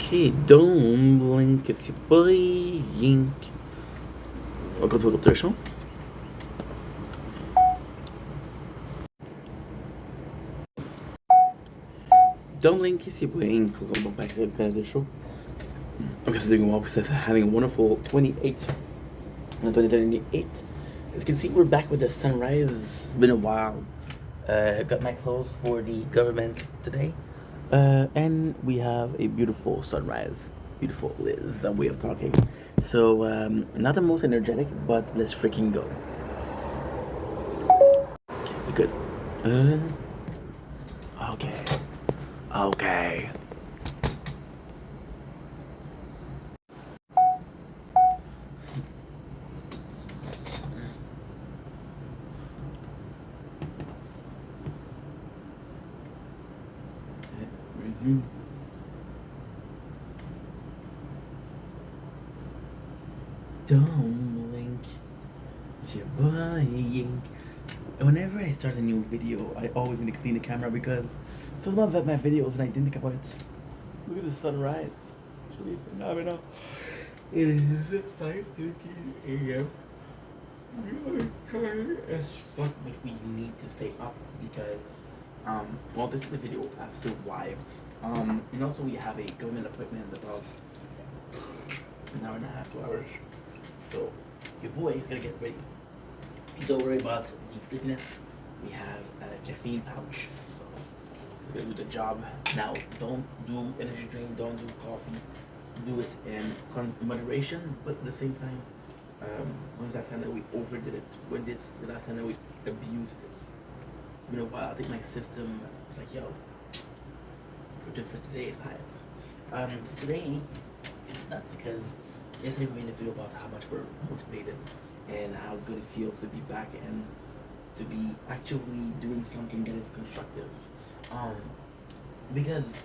Okay, don't blink, it's your boy Yink. Welcome to the show. Don't blink, it's your boy Yink. Welcome back to the show. I'm guys doing well because having a wonderful 28 and 2028. As you can see, we're back with the sunrise. It's been a while. Got my clothes for the government today. And we have a beautiful sunrise. Beautiful is a way of talking. So, not the most energetic, but let's freaking go. Okay, we good. Okay. Okay. Resume. Don't blink, it's your boy Yink. Whenever I start a new video, I always need to clean the camera because some of my videos and I didn't think about it. Look at the sunrise. Actually phenomenal. It is 5:13 a.m. We are tired as fuck, but we need to stay up because well, this is the video as to why. And also we have a government appointment in about an hour and a half, 2 hours. So your boy is gonna get ready. Don't worry about the sleepiness. We have a caffeine pouch, so it's gonna do the job. Now, don't do energy drink, don't do coffee. Do it in moderation, but at the same time, when was that time that we overdid it? When this the last time that we abused it? It's been a while. I think my system was like, yo, just for today is high. So today it's nuts because yesterday we made a video about how much we're motivated and how good it feels to be back and to be actively doing something that is constructive. Because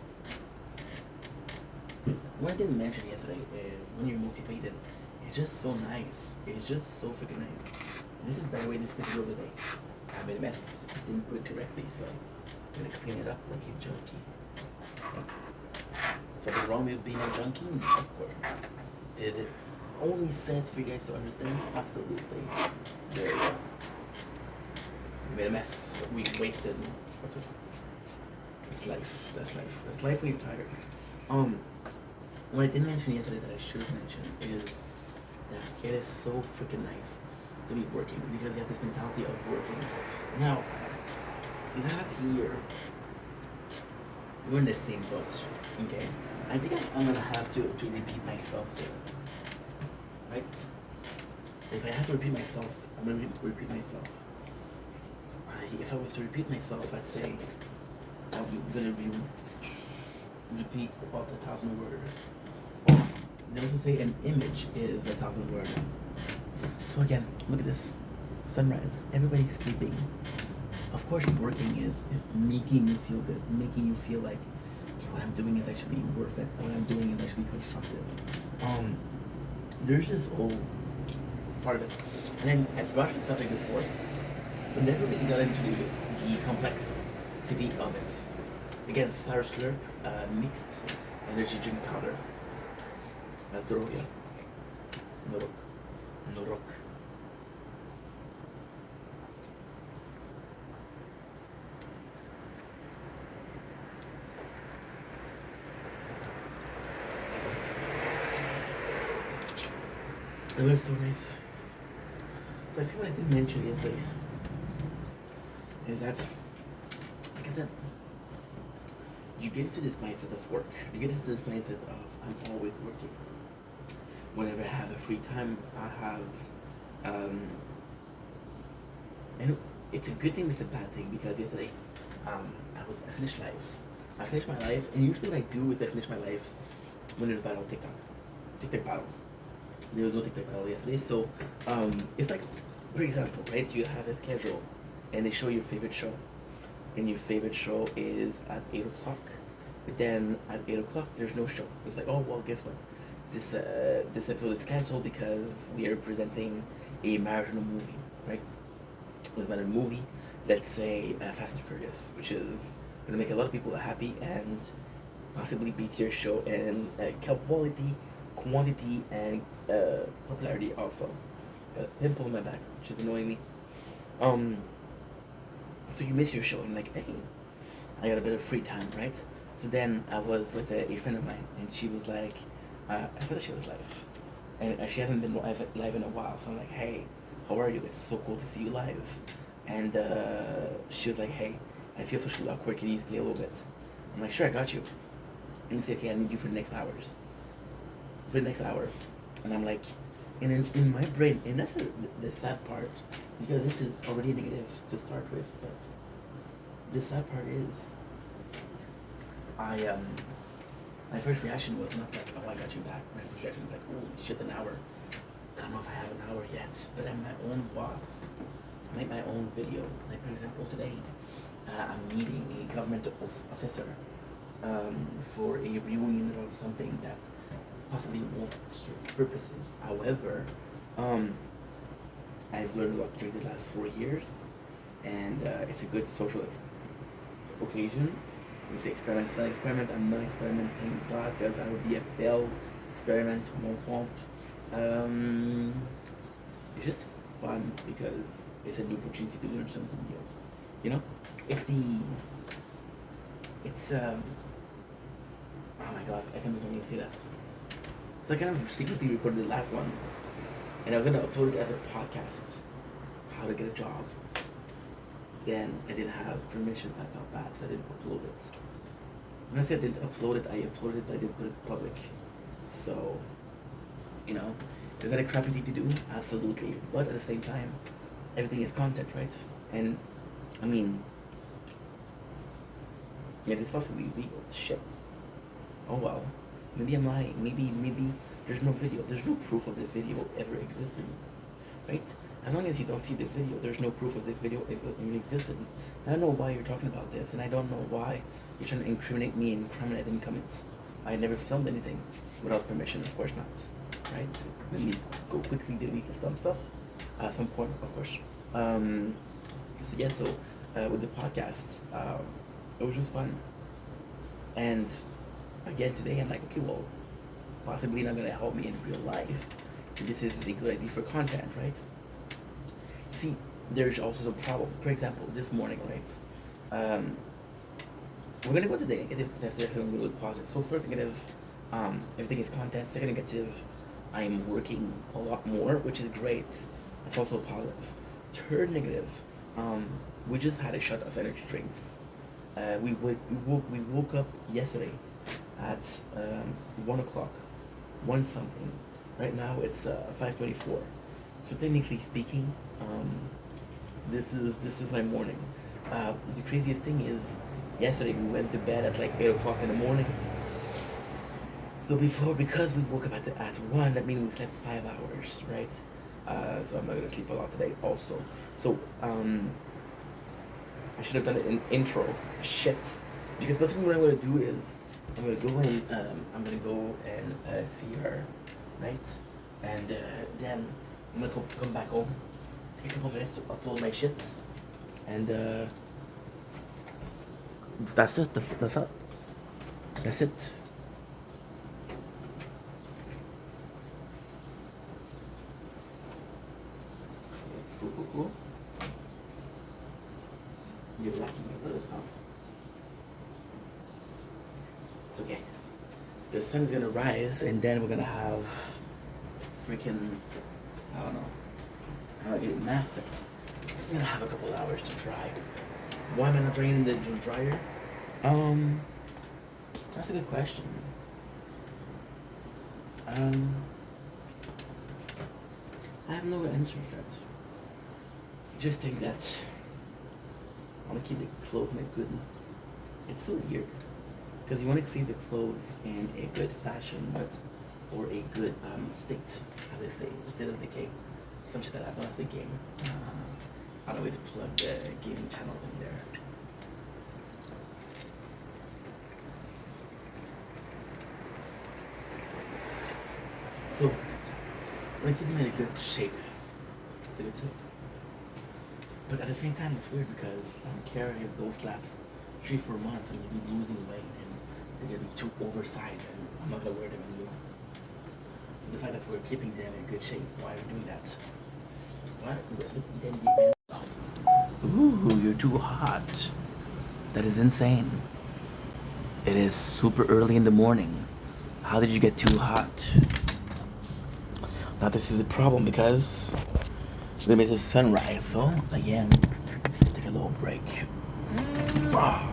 one thing I mentioned yesterday is when you're motivated, it's just so nice. It's just so freaking nice. And this is, by the way, this is the video of the day. I made a mess. Didn't put it correctly, so I'm gonna clean it up like a junkie. Something wrong with being a junkie? Of course not. Is it only said for you guys to understand? Absolutely. There you go. We made a mess. We wasted. What's it? It's life. That's life. That's life when you're tired. What I didn't mention yesterday that I should have mentioned is that it is so freaking nice to be working because you have this mentality of working. Now, last year, we're in the same boat, okay? I think I'm gonna have to repeat myself there, right? If I have to repeat myself, I'm gonna repeat myself. If I was to repeat myself, I'd say I'm gonna repeat about 1,000 words. They also say an image is 1,000 words. So again, look at this sunrise. Everybody's sleeping. Of course, working is making you feel good, making you feel like what I'm doing is actually worth it. What I'm doing is actually constructive. There's this whole part of it, and then I've watched this subject before, but never really got into the complexity of it. Again, Star Slurp, mixed energy drink powder. Droga. Norok. Norok. It was so nice. So I feel what I didn't mention yesterday is that, like I said, you get into this mindset of work. You get into this mindset of I'm always working. Whenever I have a free time, I have, and it's a good thing, it's a bad thing because yesterday, I finished live. I finished my live, and usually what I do is I finish my live when there's battle TikTok battles. There was no TikTok battle yesterday, so it's like, for example, right? You have a schedule, and they show your favorite show, and your favorite show is at 8 o'clock. But then at 8 o'clock, there's no show. It's like, oh well, guess what? This episode is canceled because we are presenting a marathon movie, right? It's about a movie, let's say Fast and Furious, which is gonna make a lot of people happy and possibly beat your show in quality, quantity, and popularity also. Pimple on my back, which is annoying me. Um, so you miss your show and like, hey, I got a bit of free time, right? So then I was with a friend of mine, and she was like, I thought she was live, and she hasn't been live in a while. So I'm like, hey, how are you? It's so cool to see you live. And she was like, hey, I feel socially awkward. Can you stay a little bit? I'm like, sure, I got you. And he said, okay, I need you for the next hours. For the next hour. And I'm like, and in my brain, and that's the sad part, because this is already negative to start with, but the sad part is, my first reaction was not like, oh, I got you back. My first reaction was like, holy shit, an hour. I don't know if I have an hour yet, but I'm my own boss. I make my own video. Like, for example, today, I'm meeting a government officer for a reunion on something that possibly won't serve purposes. However, I've learned a lot during the last 4 years, and it's a good social occasion. It's an experiment. It's not an experiment. I'm not experimenting, God, because I would be a failed experiment. Womp womp. It's just fun because it's a new opportunity to learn something new. You know, oh my God, I can't believe I'm gonna say this. So I kind of secretly recorded the last one, and I was gonna upload it as a podcast. How to get a job. Then I didn't have permissions. I felt bad, so I didn't upload it. When I say I didn't upload it, I uploaded it, but I didn't put it public. So, you know, is that a crappy thing to do? Absolutely. But at the same time, everything is content, right? And I mean, yeah, it's possibly legal. Shit. Oh well. Maybe I'm lying. Maybe there's no video. There's no proof of the video ever existing, right? As long as you don't see the video, there's no proof of the video even existed. I don't know why you're talking about this, and I don't know why you're trying to incriminate me in crime that I didn't commit. I never filmed anything without permission, of course not, right? Let me go quickly delete some stuff, some porn, of course. So yeah, so with the podcast, it was just fun, and again today I'm like, okay, well, possibly not gonna help me in real life. This is a good idea for content, right? See, there's also a problem. For example, this morning, right? We're gonna go to the negative, after we're gonna go to the positive. So first negative, everything is content. Second negative, I'm working a lot more, which is great. That's also positive. Third negative, we just had a shot of energy drinks. We woke up yesterday at 1 o'clock, 1 something. Right now it's 5:24. So technically speaking, this is my morning. The craziest thing is, yesterday we went to bed at like 8 o'clock in the morning. So because we woke up at 1, that means we slept 5 hours, right? So I'm not gonna sleep a lot today also. So I should have done it in intro. Shit. Because basically what I'm gonna do is I'm gonna go and see her, right? And then I'm gonna come back home, take a couple minutes to upload my shit, and that's it. That's it. That's it. Cool. You're lacking a little, huh? It's okay. The sun is gonna rise, and then we're gonna have freaking, I don't know how to get math, but we're gonna have a couple hours to dry. Why am I not drying in the dryer? That's a good question. I have no answer for that. Just think that I want to keep the clothes in a good. It's so weird because you want to clean the clothes in a good fashion, but or a good state, how they say, instead of decay. Some shit that I don't have the game. I don't need to plug the gaming channel in there. So, I want to keep them in a good shape. A good shape. But at the same time, it's weird because I'm carrying those last 3-4 months and you've been losing weight, and they're gonna be too oversized, and I'm not gonna wear them anymore. The fact that we're keeping them in good shape, why are we doing that? What? Then ooh, you're too hot. That is insane. It is super early in the morning. How did you get too hot? Now this is a problem because it's gonna be the sunrise, so again, take a little break. Ah.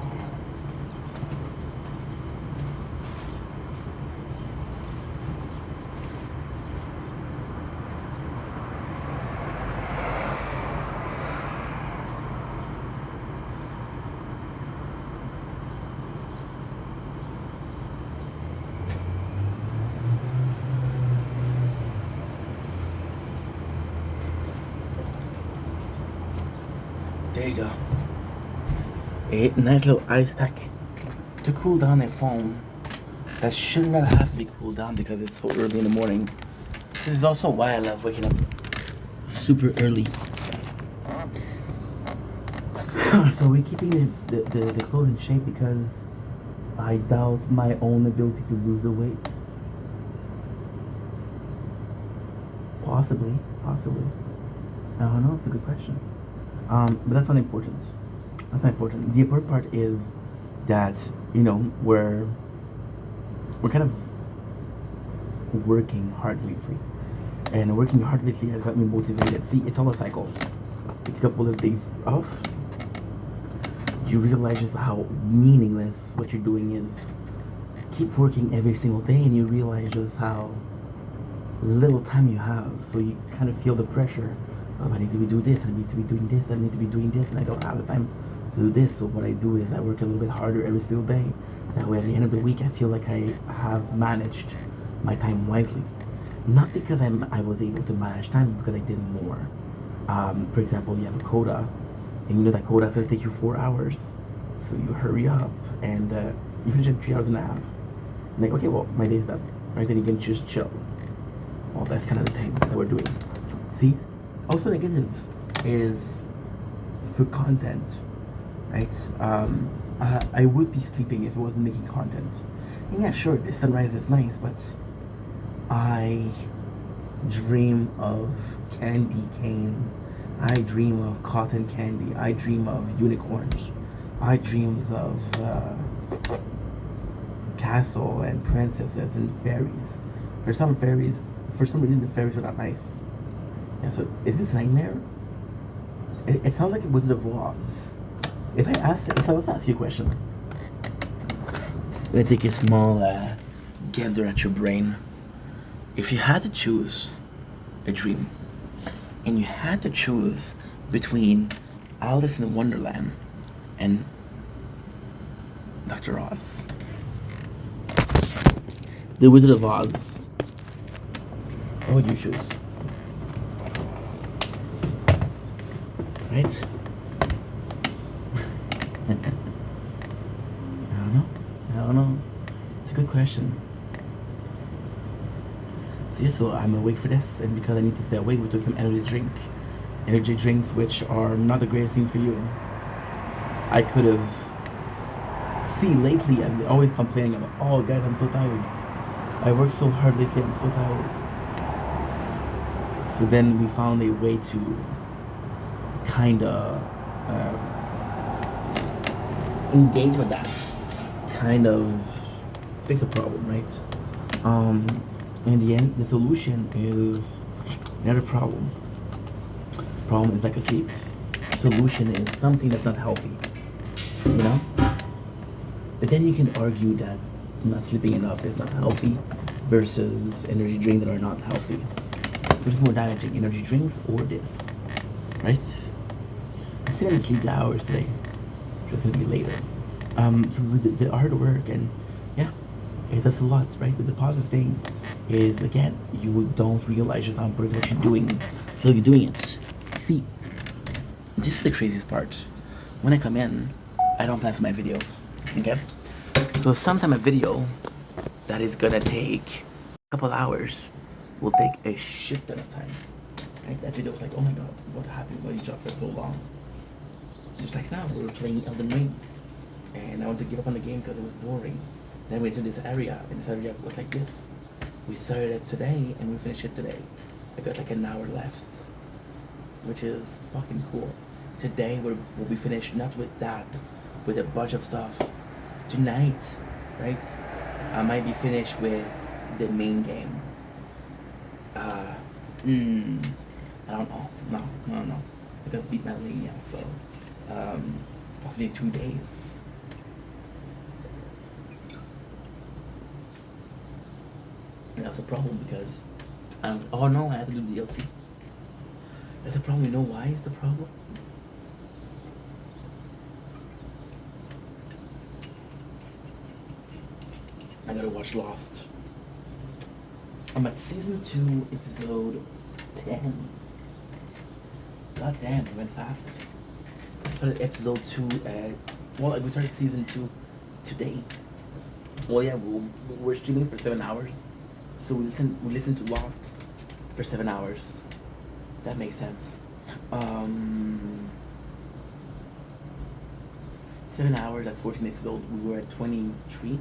There you go. A nice little ice pack to cool down a phone that should not have to be cooled down because it's so early in the morning. This is also why I love waking up super early. So we're keeping the clothes in shape because I doubt my own ability to lose the weight. Possibly. I don't know, it's a good question. But that's not important. That's not important. The important part is that, you know, we're kind of working hard lately. And working hard lately has got me motivated. See, it's all a cycle. Take a couple of days off, you realize just how meaningless what you're doing is. Keep working every single day and you realize just how little time you have. So you kind of feel the pressure. I need to be doing this, I need to be doing this, I need to be doing this, and I don't have the time to do this. So what I do is I work a little bit harder every single day. That way at the end of the week I feel like I have managed my time wisely. Not because I was able to manage time, because I did more. For example, you have a quota, and you know that quota is going to take you 4 hours. So you hurry up, and you finish in 3 hours and a half. I'm like, okay, well, my day's done. Right, then you can just chill. Well, that's kind of the thing that we're doing. See? Also negative is for content, right? I would be sleeping if I wasn't making content. And yeah, sure, the sunrise is nice, but I dream of candy cane. I dream of cotton candy. I dream of unicorns. I dream of castle and princesses and fairies. For some reason, the fairies are not nice. Yeah, so is this a nightmare? It sounds like a Wizard of Oz. If I was to ask you a question, I'm gonna take a small gander at your brain. If you had to choose a dream, and you had to choose between Alice in Wonderland and Dr. Oz, the Wizard of Oz, what would you choose? Right? I don't know. It's a good question. So I'm awake for this, and because I need to stay awake, we took some energy drinks, which are not the greatest thing for you. I could have. See, lately I've been always complaining about, oh guys, I'm so tired. I worked so hard lately, I'm so tired. So then we found a way to kinda engage with that, kind of fix a problem, right? In the end, the solution is not a problem. Problem is like a sleep. Solution is something that's not healthy, you know? But then you can argue that not sleeping enough is not healthy versus energy drinks that are not healthy. So it's more damaging, energy drinks or this, right? I'm still gonna sleep the hours today. Just gonna be later. So with the hard work and yeah, it does a lot, right? But the positive thing is, again, you don't realize just how important what you're doing until you're doing it. See, this is the craziest part. When I come in, I don't plan for my videos, okay? So sometimes a video that is gonna take a couple hours will take a shit ton of time. Right? That video was like, oh my god, what happened? Why did you drop for so long? Just like now, we were playing Elden Ring, and I wanted to give up on the game because it was boring. Then we entered this area, and this area was like this. We started it today, and we finished it today. I got like an hour left, which is fucking cool. Today we'll be finished not with that, with a bunch of stuff. Tonight, right? I might be finished with the main game. I don't know. No. I gotta beat Malenia, so possibly 2 days. And that's a problem because oh no, I have to do DLC. That's a problem. You know why it's a problem? I gotta watch Lost. I'm at season 2, episode 10. God damn, it went fast. I started episode 2 well, we started season 2 today. Well, yeah, we're streaming for 7 hours. So we listen to Lost for 7 hours. That makes sense. 7 hours, that's 14 episodes. We were at 23,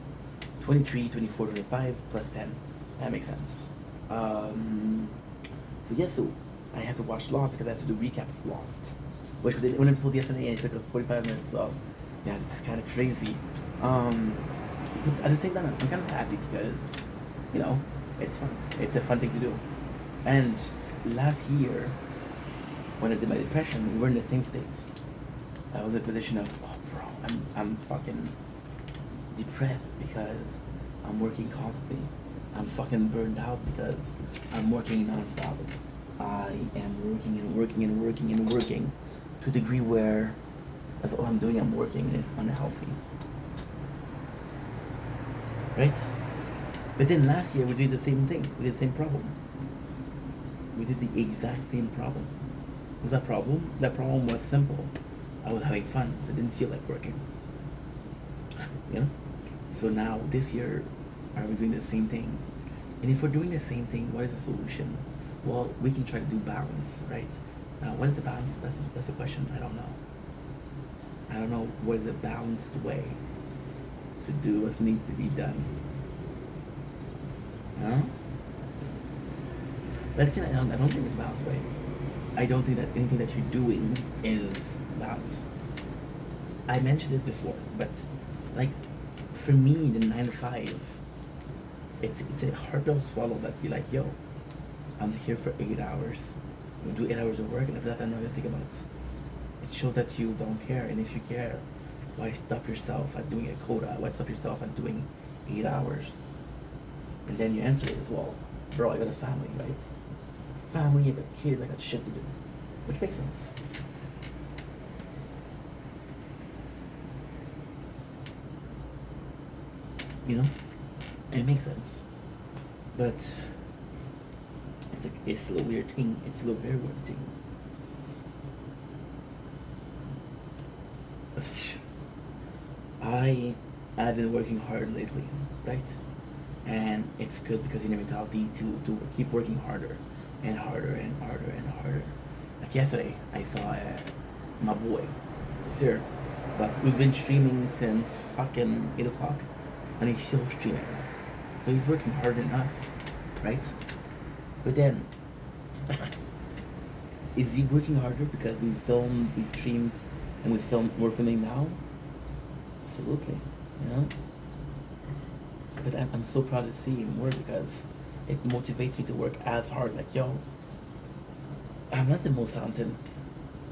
24, 25, plus 10. That makes sense. So yeah, so I have to watch Lost because I have to do recap of Lost, which we did one episode yesterday and it took us 45 minutes. So yeah, this is kind of crazy. But at the same time, I'm kind of happy because, you know, it's fun. It's a fun thing to do. And last year, when I did my depression, we were in the same states. I was in a position of, oh bro, I'm fucking depressed because I'm working constantly. I'm fucking burned out because I'm working nonstop. I am working and working and working and working to a degree where that's all I'm doing. I'm working and it's unhealthy. Right? But then last year we did the same thing. We did the same problem. We did the exact same problem. What was that problem? That problem was simple. I was having fun. So I didn't feel like working. You know? So now this year, are we doing the same thing? And if we're doing the same thing, what is the solution? Well, we can try to do balance, right? Now, what is the balance? That's a question. I don't know. I don't know what is a balanced way to do what needs to be done. Huh? But still, I don't think it's a balanced way. I don't think that anything that you're doing is balanced. I mentioned this before, but like for me, the 9 to 5, it's a hard pill to swallow that you're like, yo, I'm here for 8 hours. You do 8 hours of work, and after that, I know what to think about it. It shows that you don't care, and if you care, why stop yourself at doing a quota? Why stop yourself at doing 8 hours? And then you answer it as well, bro, I got a family, right? Family, I got kids, I got shit to do, which makes sense. You know, it makes sense, but it's a weird thing. It's a very weird thing. I've been working hard lately, right? And it's good because you have mentality to keep working harder and harder and harder and harder. Like yesterday, I saw my boy, Sir, but we've been streaming since fucking 8 o'clock, and he's still streaming. So he's working harder than us, right? But then, is he working harder because we filmed, we streamed, and we're filming now? Absolutely, you know? But I'm so proud to see him work because it motivates me to work as hard. Like, yo, I'm not the most talented.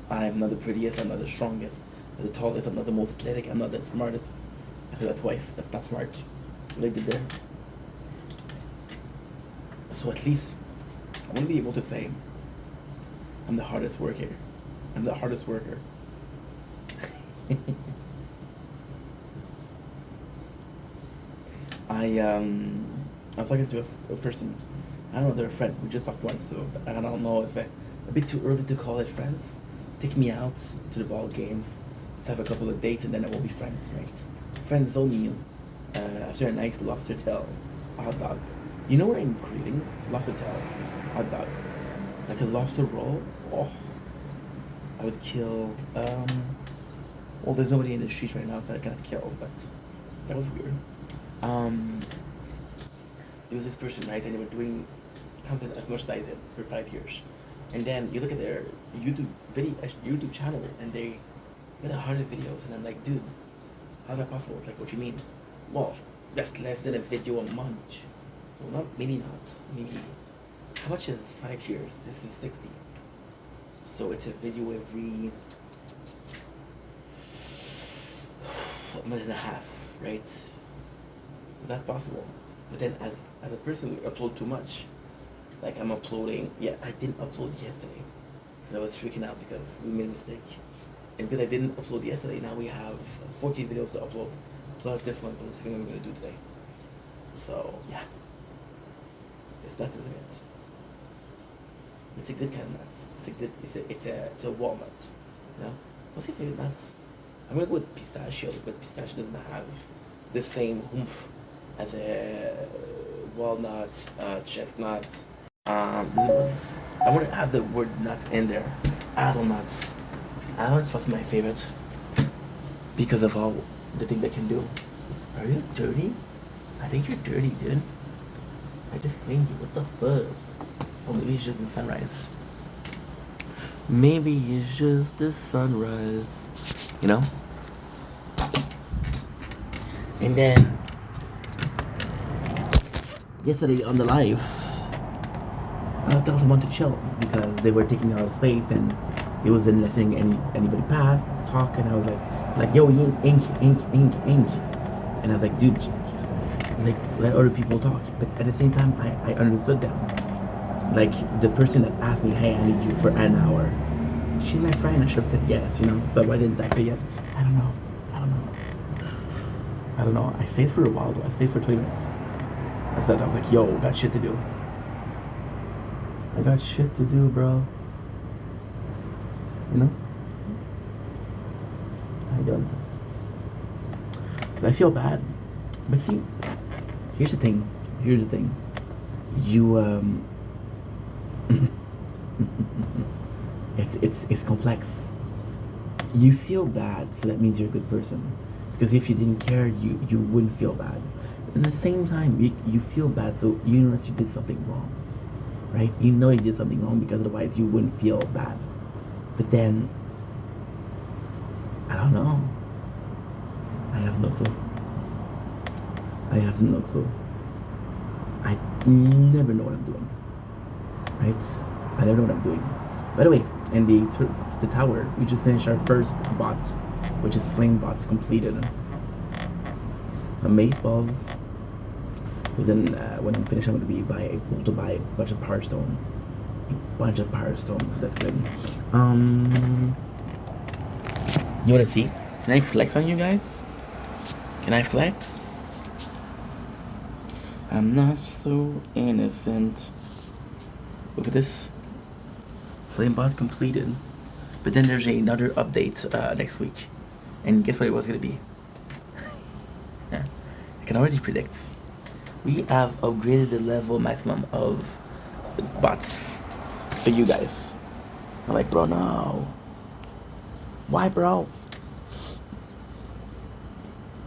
I'm not the prettiest, I'm not the strongest, I'm not the tallest, I'm not the most athletic, I'm not the smartest. I said that twice, that's not smart. What I did there. So at least I want to be able to say I'm the hardest worker. I'm the hardest worker. I was talking to a person. I don't know, they're a friend. We just talked once, so I don't know if a bit too early to call it friends. Take me out to the ball games, have a couple of dates, and then it will be friends, right? Friends only. After a nice lobster tail hot dog. You know what I'm craving? Lobster tail hot dog, like a lobster roll. Oh, I would kill. Well, there's nobody in the streets right now, so I cannot kill. But that was weird. Um, there was this person, right, and they were doing content as much as I did for 5 years, and then you look at their YouTube channel, and they got 100 videos, and I'm like, dude, how's that possible? It's like, what you mean? Well, that's less than a video a month. Well, maybe not. Maybe. How much is 5 years? This is 60. So it's a video every a month and a half, right? Is that possible? But then as a person who upload too much, like I'm uploading, yeah, I didn't upload yesterday. Because I was freaking out because we made a mistake. And because I didn't upload yesterday, now we have 14 videos to upload. Plus this one, plus the second one we're gonna do today. So yeah. It's nuts, isn't it? It's a good kind of nuts. It's a walnut. You know? What's your favorite nuts? I'm gonna go with pistachios, but pistachio doesn't have the same oomph as a walnut, chestnut. I want to have the word nuts in there. Hazelnuts. Hazelnuts was my favorite because of all the things they can do. Are you dirty? I think you're dirty, dude. I just cleaned you. What the fuck? Oh, maybe it's just the sunrise. Maybe it's just the sunrise. You know? And then yesterday on the live, I told someone to chill because they were taking a lot of space and it wasn't letting anybody pass, talk, and I was like, yo, ink. And I was like, dude, like, let other people talk. But at the same time, I understood them. Like, the person that asked me, hey, I need you for an hour, she's my friend, I should have said yes, you know? So why didn't I say yes? I don't know. I stayed for a while though. I stayed for 20 minutes. I was like, yo, got shit to do. I got shit to do, bro. You know? I don't. I feel bad. But see, here's the thing. You it's complex. You feel bad, so that means you're a good person. Because if you didn't care, you wouldn't feel bad. At the same time, you feel bad, so you know that you did something wrong, right? You know you did something wrong because otherwise you wouldn't feel bad. But then, I don't know. I have no clue. I never know what I'm doing, right? I never know what I'm doing. By the way, in the tower, we just finished our first bot, which is flame bots completed. Mace balls. But then when I'm finished, I'm gonna be able to buy a bunch of power stone. So that's good. You wanna see? Can I flex on you guys? Can I flex? I'm not so innocent. Look at this. Flame bot completed. But then there's another update next week. And guess what it was gonna be? Yeah, I can already predict. We have upgraded the level maximum of bots for you guys. I'm like, bro, no. Why, bro?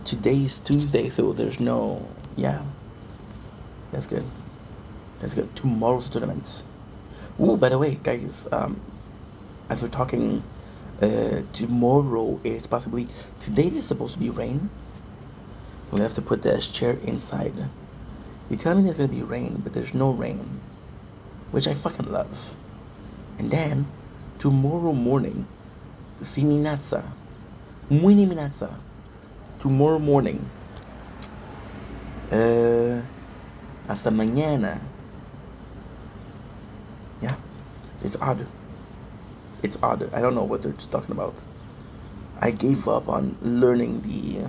Today's Tuesday, so there's no. Yeah. That's good. Tomorrow's tournament. Ooh, by the way, guys, as we're talking, tomorrow is possibly. Today is supposed to be rain. We're gonna have to put this chair inside. You tell me there's gonna be rain, but there's no rain, which I fucking love. And then, tomorrow morning, Siminatsa, Mwini Minatsa, tomorrow morning, hasta mañana. Yeah, it's odd. I don't know what they're talking about. I gave up on learning the.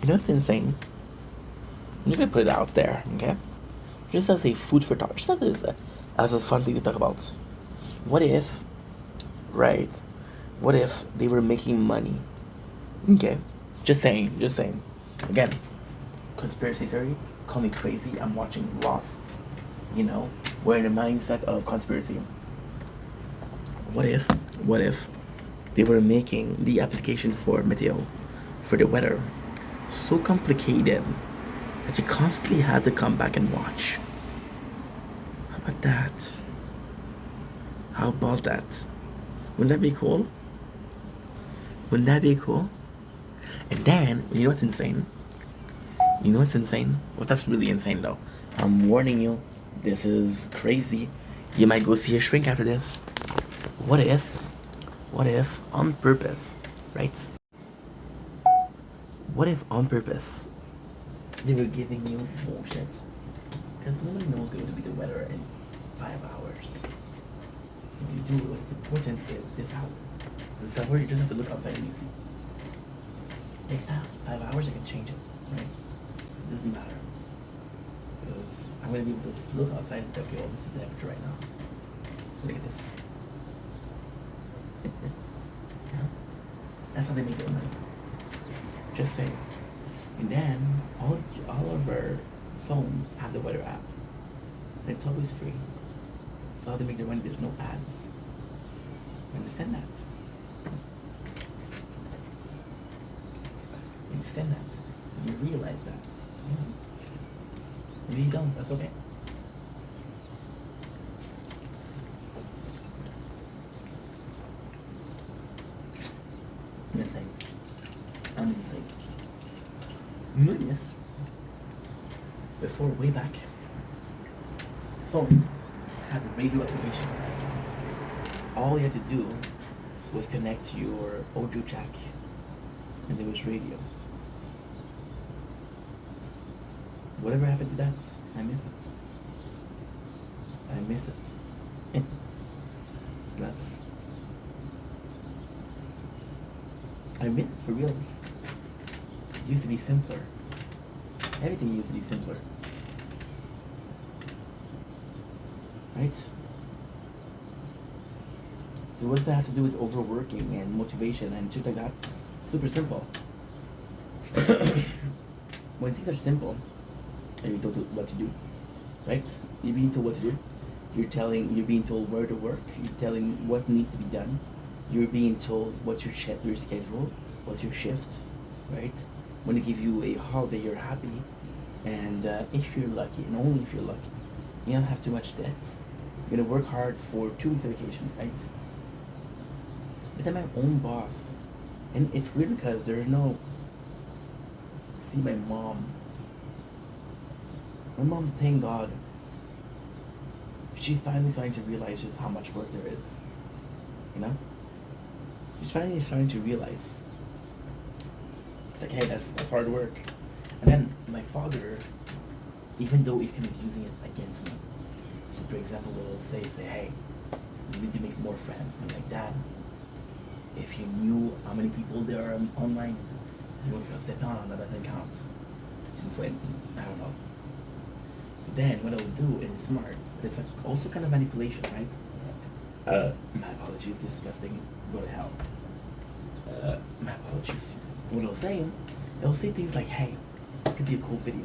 You know what's insane? I'm just gonna put it out there, okay? Just as a food for thought, just as a fun thing to talk about. What if, right? What if they were making money? Okay, just saying. Again, conspiracy theory. Call me crazy. I'm watching Lost. You know, we're in the mindset of conspiracy. What if they were making the application for Meteo, for the weather, so complicated that you constantly had to come back and watch. How about that? How about that? Wouldn't that be cool? Wouldn't that be cool? And then, you know what's insane? You know what's insane? Well, that's really insane though. I'm warning you, this is crazy. You might go see a shrink after this. What if, on purpose, right? What if on purpose they were giving you bullshit? Because nobody knows going to be the weather in 5 hours. What you do, what's important is this hour. This hour, you just have to look outside and you see. Next time, 5 hours, I can change it, right? It doesn't matter. Because I'm going to be able to look outside and say, okay, well, this is the temperature right now. Look at this. Yeah. That's how they make their money. Just saying. And then, all of our phone have the weather app. And it's always free. So how they make their money, there's no ads. You understand that? You understand that? You realize that? Yeah. Maybe you don't, that's okay. I'm insane. I'm insane. Yes. Before, way back, phone had a radio application. All you had to do was connect your audio jack, and there was radio. Whatever happened to that? I miss it. I miss it. So that's. I miss it for real. It used to be simpler. Everything used to be simpler. Right? So what does that have to do with overworking and motivation and shit like that? Super simple. When things are simple, and you're told what to do, right? You're being told what to do. You're being told where to work. You're telling what needs to be done. You're being told what's your schedule, what's your shift, right? When they give you a holiday, you're happy, and if you're lucky, and only if you're lucky, you don't have too much debt. You're gonna work hard for 2 weeks vacation, right? But I'm my own boss, and it's weird because there's no. See, my mom, thank God, she's finally starting to realize just how much work there is. You know? She's finally starting to realize, like, hey, that's hard work. And then my father, even though he's kind of using it against me, so for example, will say, hey, you need to make more friends. And I'm like, Dad, if you knew how many people there are online, you would have said, no, that doesn't count. Since when? I don't know. So then what I would do, and it's smart, but it's like also kind of manipulation, right? My apologies, disgusting. Go to hell. My apologies. What I'll say, they'll say things like, hey, this could be a cool video.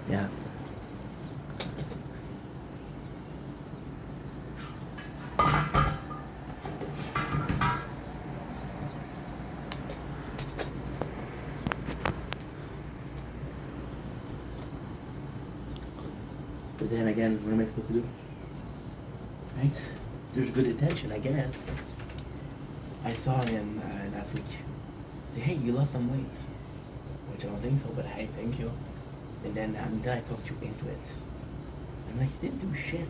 Yeah. But then again, what am I supposed to do? Right? There's good intention, I guess. I saw him last week say, hey, you lost some weight. Which I don't think so, but hey, thank you. And then I talked you into it. I'm like, you didn't do shit.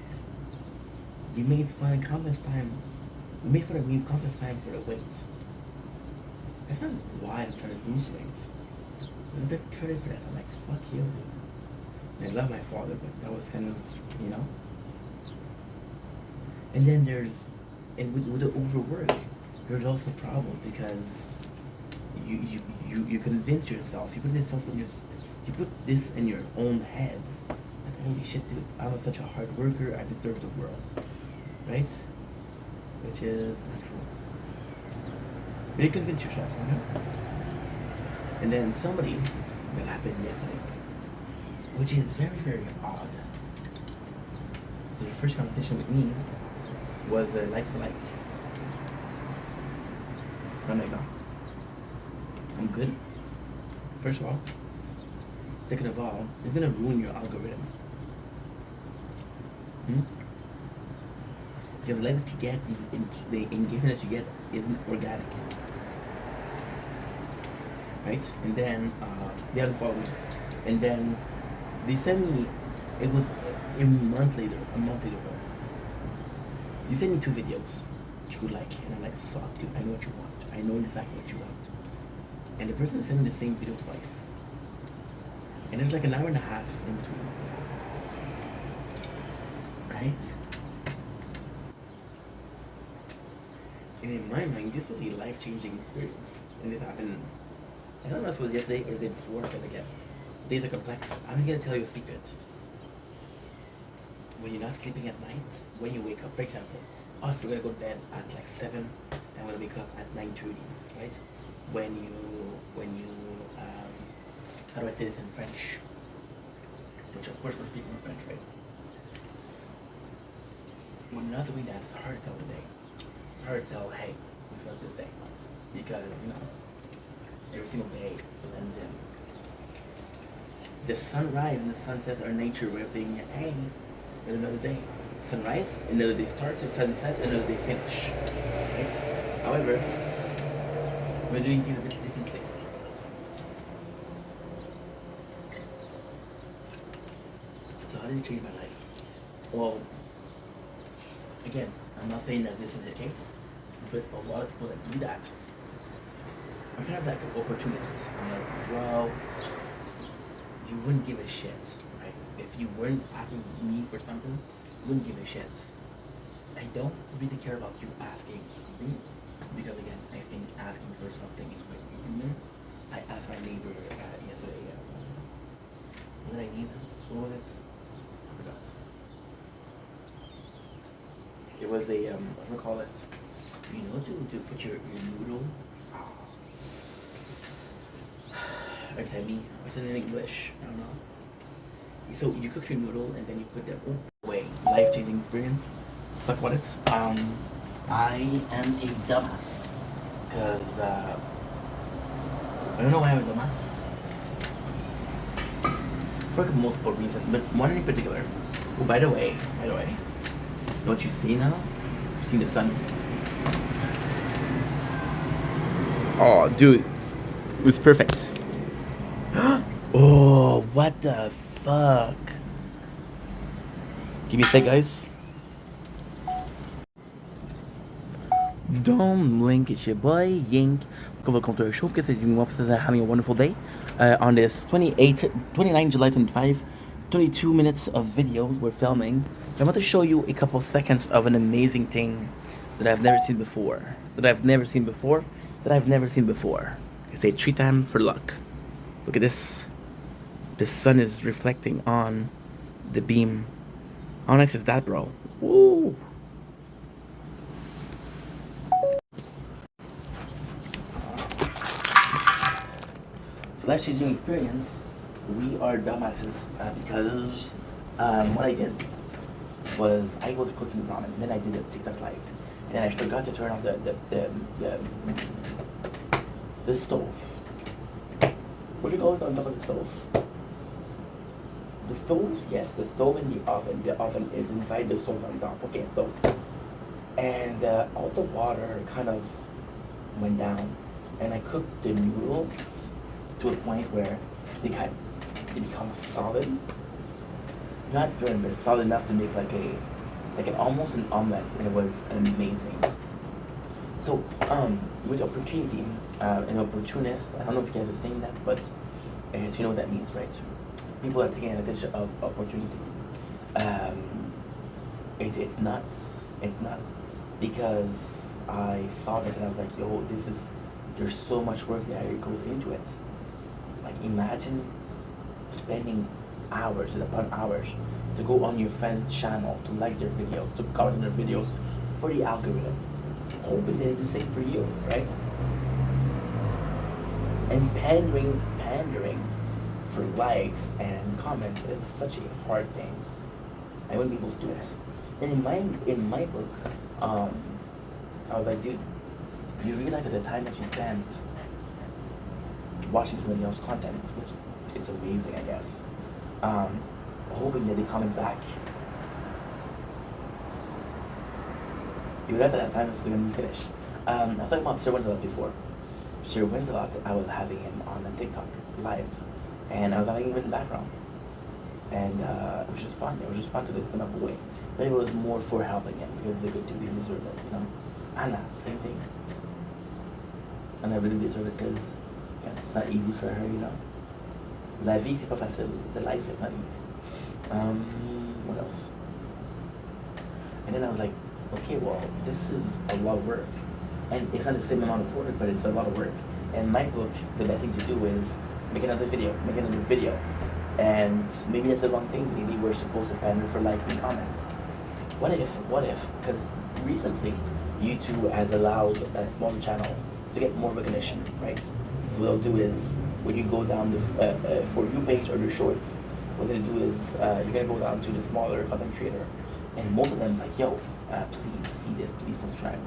You made fun of conference time. You made fun of me conference time for the weight. That's not why I'm trying to lose weight. I took credit for that. I'm like, fuck you, dude. I love my father, but that was kind of, you know. And then and with the overwork, there's also a problem because you convince yourself, you put this in your own head that holy shit, dude, I'm such a hard worker, I deserve the world, right? Which is not true. But you convince yourself, you know. And then somebody that happened yesterday, which is very, very odd. The first conversation with me, was like for like. I'm like, no, I'm good. First of all. Second of all, it's gonna ruin your algorithm. Because the likes that you get, the engagement that you get isn't organic. Right? And then they haven't followed me. And then they sent me, it was a month later, ago. You sent me 2 videos you could like, and I'm like, fuck dude, I know what you want. I know exactly what you want. And the person sent me the same video twice. And there's like an hour and a half in between. Right? And in my mind, this was a life-changing experience. And this happened, I don't know if it was yesterday or the day before, because again, days are complex. I'm gonna tell you a secret. When you're not sleeping at night, when you wake up, for example, us, we're gonna go to bed at like 7, and we're gonna wake up at 9:30, right? When you, how do I say this in French? Which of course we're speaking in French, right? When you're not doing that, it's hard to tell the day. It's hard to tell, hey, we felt this day. Because, every single day blends in. The sunrise and the sunset are nature way of saying, hey, there's another day. Sunrise, another day starts, and sunset, another day finish. Right? However, we're doing things a bit differently. So how did it change my life? Well, again, I'm not saying that this is the case, but a lot of people that do that are kind of like opportunists. I'm like, bro, you wouldn't give a shit, right? If you weren't asking me for something, you wouldn't give a shit. I don't really care about you asking something, because again, I think asking for something is what you do. I asked my neighbor yesterday, what did I need? What was it? I forgot. It was a, what do I call it? To put your noodle. Or tell me, what's it in English? I don't know. So you cook your noodle and then you put them away. Life-changing experience. Suck what it's. I am a dumbass. Because, I don't know why I'm a dumbass. For multiple reasons, but one in particular. Oh, by the way, what you see now? You see the sun? Oh, dude, it was perfect. Oh, what the fuck? Give me a sec, guys. Don't blink, it's your boy Yink. Welcome to our show. Because you are having a wonderful day. On this 29 July 25, 22 minutes of video we're filming. I want to show you a couple seconds of an amazing thing that I've never seen before. It's a 3 time for luck. Look at this. The sun is reflecting on the beam. How nice is that, bro? Woo! So life-changing experience. We are dumbasses because what I did was I was cooking ramen, then I did a TikTok live, and I forgot to turn off the stove. What do you call it on top of the stove? The stove? Yes, the stove and the oven. The oven is inside the stove on top. Okay, stoves. And all the water kind of went down, and I cooked the noodles to a point where they become solid. Not burnt, but solid enough to make like an almost an omelet, and it was amazing. So, with opportunity, an opportunist, I don't know if you guys are saying that, but you know what that means, right? People are taking advantage of opportunity. It's nuts. It's nuts. Because I saw this and I was like, yo, there's so much work that goes into it. Like, imagine spending hours and upon hours to go on your friend's channel, to like their videos, to comment their videos for the algorithm. Hoping they do the same for you, right? And pandering for likes and comments is such a hard thing. I wouldn't be able to do it. And in my book, Um, I was like, dude, you realize that the time that you spent watching somebody else's content, which it's amazing, I guess. Hoping that they comment back. You realize that time is going to be finished. I was talking about Sir Winslow before. Sir Winslow, I was having him on a TikTok live, and I was having him in the background, and it was just fun. It was just fun to just come up away. But it was more for helping him because he's a good dude. He deserves it, you know. Anna, same thing. And I really deserve it because it's not easy for her, you know. La vie c'est pas facile. The life is not easy. What else? And then I was like, okay, well, this is a lot of work. And it's not the same amount of work, but it's a lot of work. And my book, the best thing to do is make another video. And maybe that's the wrong thing. Maybe we're supposed to pander for likes and comments. What if, because recently, YouTube has allowed a smaller channel to get more recognition, right? So what they'll do is, when you go down the For You page or your shorts, what they do is, you're gonna go down to the smaller content creator, and most of them is like, yo, please see this, please subscribe.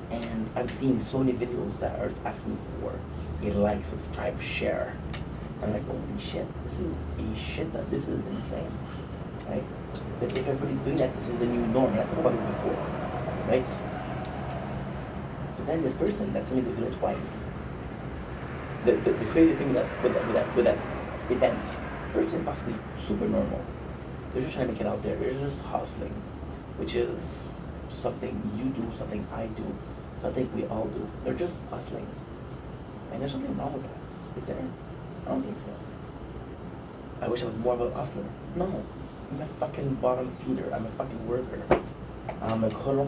And I'm seeing so many videos that are asking for a like, subscribe, share. I'm like, holy shit, this is a shit that this is insane, right? But if everybody's doing that, this is the new norm. I talked about this before, right? So then this person that sent me the video twice, the crazy thing with that event, which is possibly super normal. They're just trying to make it out there. They're just hustling, which is something you do, something I do, something we all do. They're just hustling, and there's something wrong with that. Is there? I don't think so. I wish I was more of a hustler. No, I'm a fucking bottom feeder. I'm a fucking worker. I'm a cordon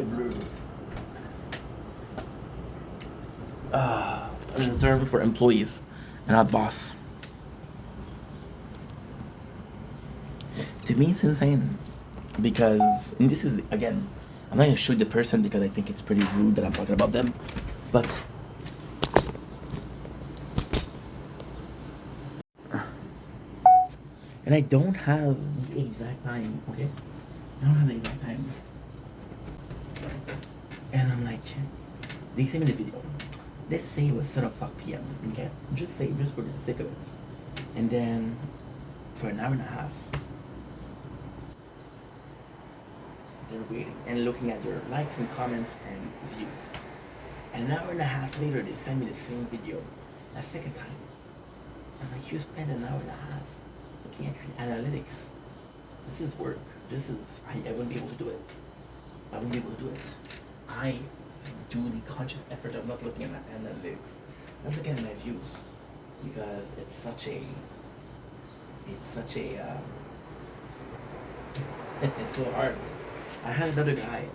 bleu. There's a term for employees and not boss. To me, it's insane. Because, and this is, again, I'm not going to shoot the person because I think it's pretty rude that I'm talking about them. But and I don't have the exact time, okay? I don't have the exact time. And I'm like, they sent me the video. Let's say it was 7 o'clock p.m., okay? Just for the sake of it. And then, for an hour and a half, they're waiting and looking at their likes and comments and views. An hour and a half later, they send me the same video, a second time. I'm like, you spent an hour and a half looking at your analytics. This is work. I wouldn't be able to do it. I do the conscious effort of not looking at my analytics, not looking at my views, because it's such a it's so hard. I had another guy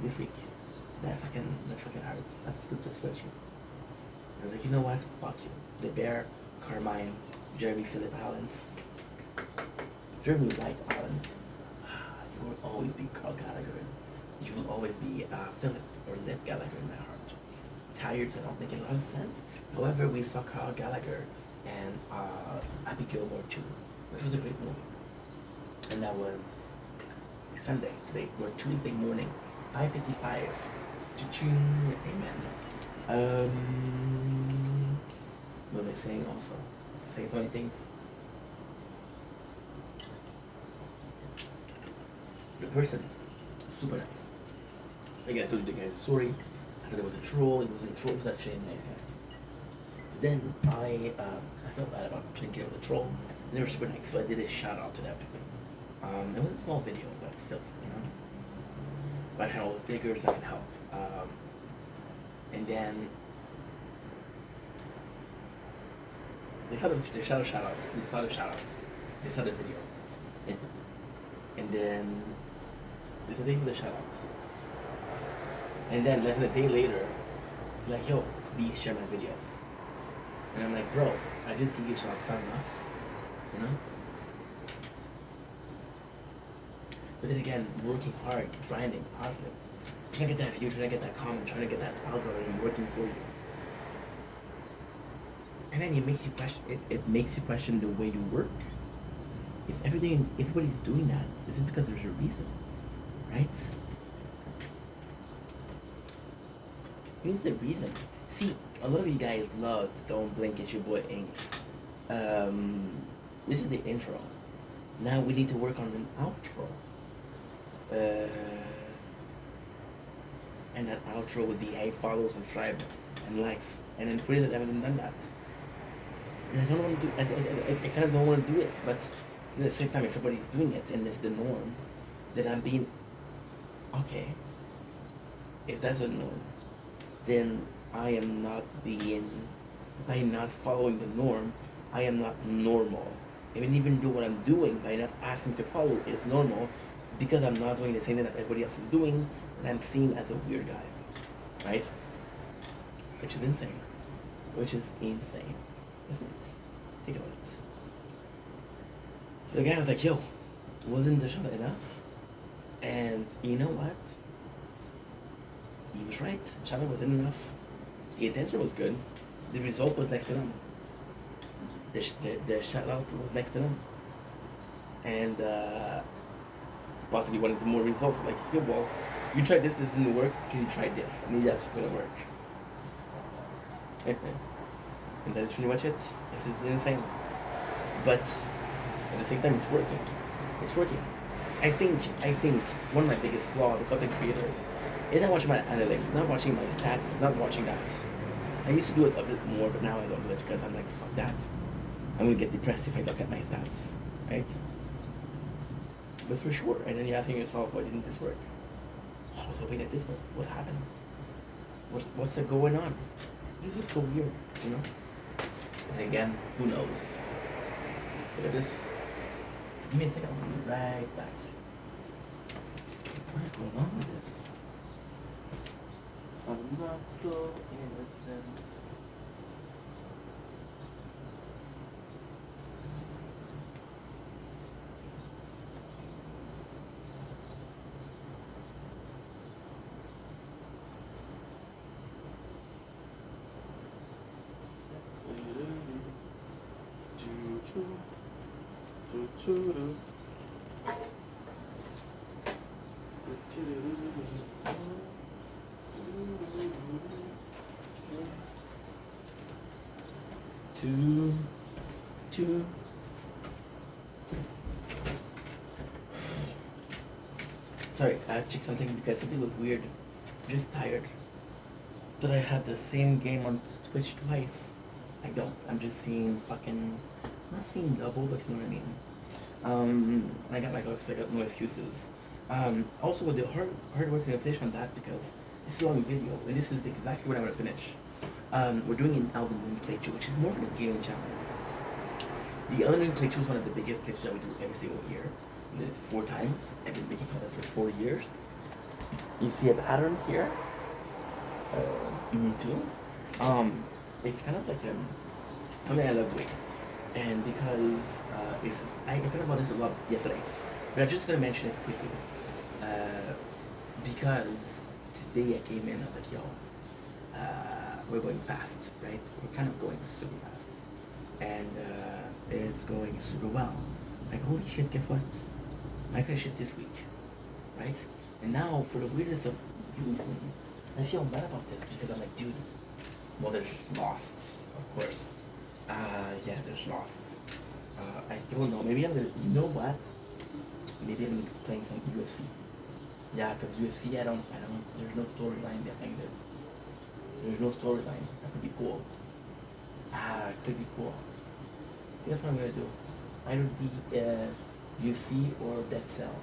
this week. That fucking hurts. That's the spreadsheet. I was like, you know what? Fuck you. The Bear, Carmine, Jeremy Philip Allens. Jeremy White Allens. You will always be Carl Gallagher. You will always be Philip or Liv Gallagher in my heart. Tired, so I don't make a lot of sense. However, we saw Carl Gallagher and Happy Gilmore 2, which was a great movie. And that was Sunday, today, or Tuesday morning, 5:55. Amen. What was I saying also? Saying so many things. The person, super nice. Again, I told you the guy's sorry. I thought it was a troll. It wasn't a troll. It was actually a nice guy. Then I felt bad about trying to get with a troll. And they were super nice, so I did a shout out to them. It was a small video, but still, you know. But I had all this bigger, so I can help. And then they saw the shout outs. They saw the shout outs. They saw the video. And then they said, thank you for the shout outs. And then less than a day later, like, yo, please share my videos. And I'm like, bro, I just give you a shout out, it's not enough. You know? But then again, working hard, grinding, hustling, trying to get that view, trying to get that comment, trying to get that algorithm working for you. And then it makes you question the way you work. If everybody's doing that, is it because there's a reason, right? What is the reason? See, a lot of you guys love Don't Blink, It's Your Boy Ink. This is the intro. Now we need to work on an outro. And that outro would be, hey, follow, subscribe, and likes. And then for you that haven't done that. And I don't want to do. I kind of don't want to do it, but at the same time, if everybody's doing it and it's the norm, then I'm being okay. If that's a norm, then I am not following the norm. I am not normal. Even though what I'm doing by not asking to follow is normal, because I'm not doing the same thing that everybody else is doing, and I'm seen as a weird guy, right? Which is insane. Isn't it? Think about it. So the guy was like, yo, wasn't the shot enough? And you know what? He was right. The shot wasn't enough. The intention was good. The result was next to none. The shout out was next to none. And possibly wanted more results. Like, yo, well, you tried this didn't work. Can you try this? Maybe that's gonna work. And that is pretty much it. This is insane. But at the same time, it's working. It's working. I think one of my biggest flaws as a content creator is not watching my analytics, not watching my stats, not watching that. I used to do it a bit more, but now I don't do it because I'm like, fuck that. I'm gonna get depressed if I look at my stats, right? But for sure, and then you're asking yourself, why didn't this work? Oh, I was hoping that this worked. What happened? What's going on? This is so weird, you know? And again, who knows? Look at this. Give me a second, I'll be right back. What is going on with this? I'm not so innocent. Two. Sorry, I had to check something because something was weird. I'm just tired. That I had the same game on Twitch twice. I don't. I'm just seeing fucking. Not seeing double, but you know what I mean. I got my dogs, I got no excuses. Also, with the hard work to finish on that because this is a long video, and this is exactly what I want to finish. We're doing an Elden Ring playthrough, which is more of a gaming channel. The Elden Ring playthrough is one of the biggest playthroughs that we do every single year. We did it 4 times. I've been making content for 4 years. You see a pattern here? Me too. It's kind of like something I love doing. And because I thought about this a lot yesterday, but I'm just gonna mention it quickly. Because today I came in, I was like, yo, we're going fast, right? We're kind of going super fast. And it's going super well. Like, holy shit, guess what? I finished it this week, right? And now, for the weirdest of reason, I feel bad about this because I'm like, dude, well, there's Lost, of course. Yeah, there's Lost. I don't know, maybe I'm gonna, you know what? Maybe I'm gonna be playing some UFC. Yeah, because UFC, I don't, there's no storyline behind it. There's no storyline. That could be cool. It could be cool. That's what I'm gonna do. Either the UFC or Dead Cell.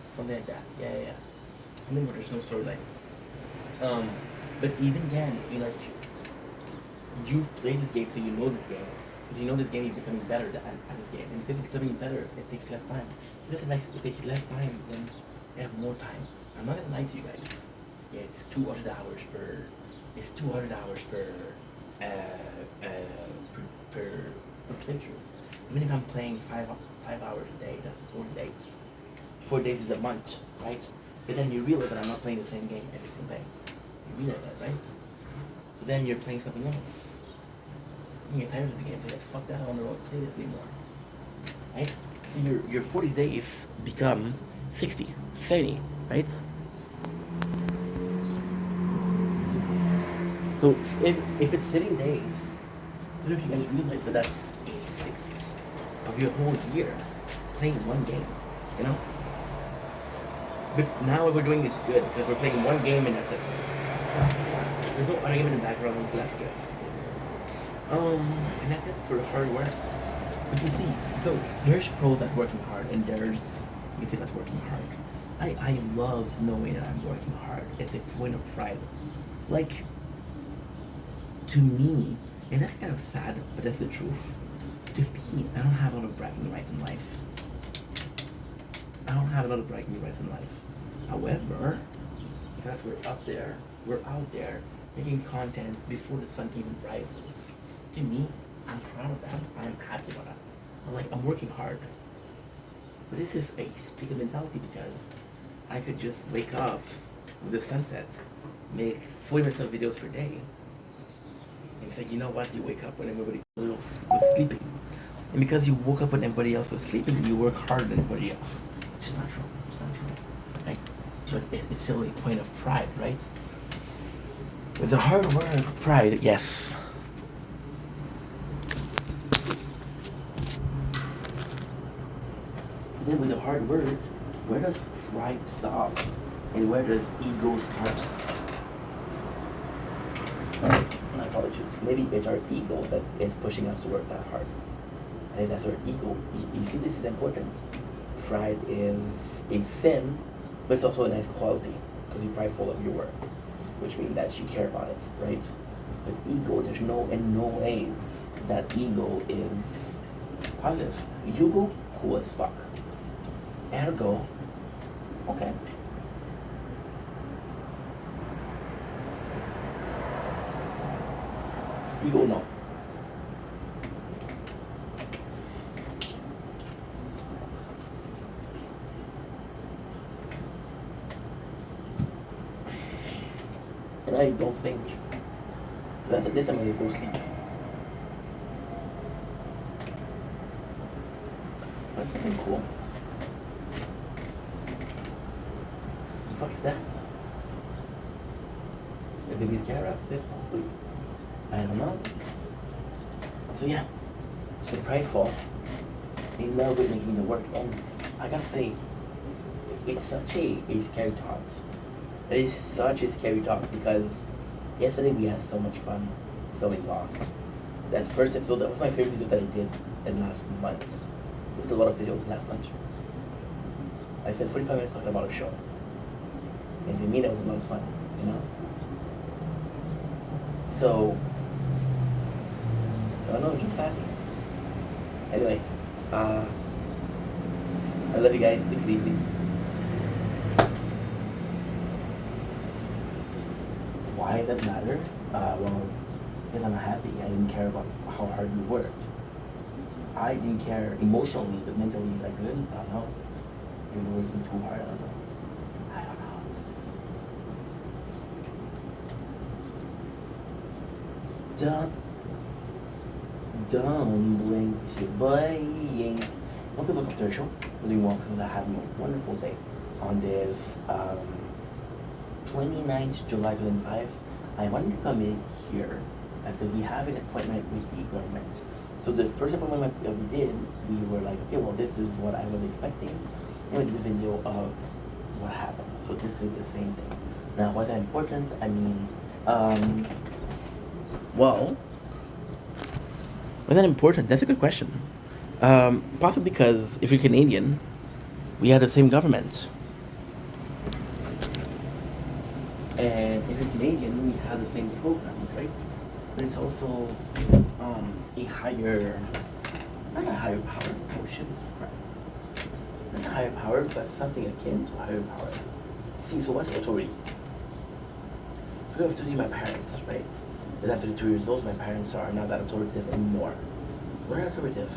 Something like that. Yeah. I mean, there's no storyline. But even then, you've played this game, so you know this game. Because you know this game, you're becoming better at this game. And because you're becoming better, it takes less time. Because it takes less time, then you have more time. I'm not gonna lie to you guys. Yeah, it's 200 hours per. It's 200 hours per playthrough. Even if I'm playing 5 hours a day, that's 4 days. 4 days is a month, right? But then you realize that I'm not playing the same game every single day. You realize that, right? So then you're playing something else. You get tired of the game, so you're like, fuck that, I don't want to play this anymore. right? So your 40 days become 60, 70, right? So if it's 30 days, I don't know if you guys realize that that's a sixth of your whole year playing one game, you know? But now what we're doing is good because we're playing one game and that's it. There's no other game in the background, so that's good. And that's it for hard work. But you see, so there's pros that's working hard, and there's music that's working hard. I love knowing that I'm working hard. It's a point of pride. Like, to me, and that's kind of sad, but that's the truth. To me, I don't have a lot of bragging rights in life. I don't have a lot of bragging rights in life. However, the fact we're up there, we're out there making content before the sun even rises. To me, I'm proud of that. I'm happy about that. I'm working hard. But this is a stupid mentality because I could just wake up with the sunset, make 40 minutes of videos per day, and say, you know what, you wake up when everybody else was sleeping. And because you woke up when everybody else was sleeping, you work harder than everybody else. Which is not true. It's not true. Right? But it's still a point of pride, right? With the hard work, pride, yes. Then with the hard work, where does pride stop? And where does ego start? My apologies. Maybe it's our ego that is pushing us to work that hard. And if that's our ego, you see this is important. Pride is a sin, but it's also a nice quality because you're prideful of your work, which means that you care about it, right? But ego, there's in no ways that ego is positive. Ego, cool as fuck. Ergo, okay. Ego, no. And I don't think that's at this I'm gonna go sleep. That's something cool. The fuck is that? The baby's camera? Possibly. I don't know. So yeah, so prideful. In love with making the work, and I gotta say, it's such a scary thought. It is such a scary thought because yesterday we had so much fun filming Lost. That first episode, that was my favorite video that I did in last month. We did a lot of videos last month. I spent 45 minutes talking about a show. And to me that was a lot of fun, you know? So, I don't know, just happy. Anyway, I love you guys, take it easy. Why does that matter? Well, because I'm happy. I didn't care about how hard we worked. I didn't care emotionally, but mentally, is that good? I don't know. Maybe we're working too hard, I don't know. I don't know. Dumbling, boying. Welcome to the show. Really welcome. I have a wonderful day on this 29th July 2005. I wanted to come in here because we have an appointment with the government. So the first appointment that we did, we were like, okay, well, this is what I was expecting. And we did a video of what happened. So this is the same thing. Now, why is that important? I mean, well, why is that important? That's a good question. Possibly because if you're Canadian, we have the same government. And if you're Canadian, we have the same programs, right? But it's also a higher, not a higher power. Oh shit, this is correct. Not a higher power, but something akin to a higher power. See, so what's authority? So I have to do my parents, right? Then after 2 years old, my parents are not that authoritative anymore. What are authoritative?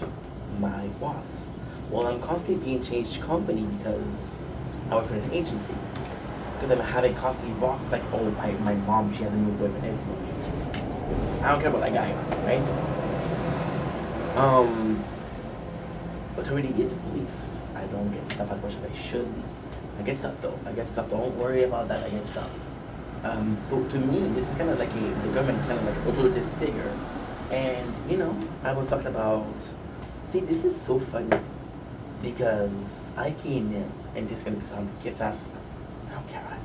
My boss. Well, I'm constantly being changed company because I work for an agency. Because I'm having constantly bosses like, oh, my mom, she has a new boyfriend every single week. I don't care about that guy, right? authority is the police. I don't get stopped as much as I should. I get stopped though. I get stopped. Don't worry about that. I get stopped. So to me, this is kind of like the government is kind of like an authoritative figure. And I was talking about. See, this is so funny because I came in, and this is gonna sound get fast. I don't care how it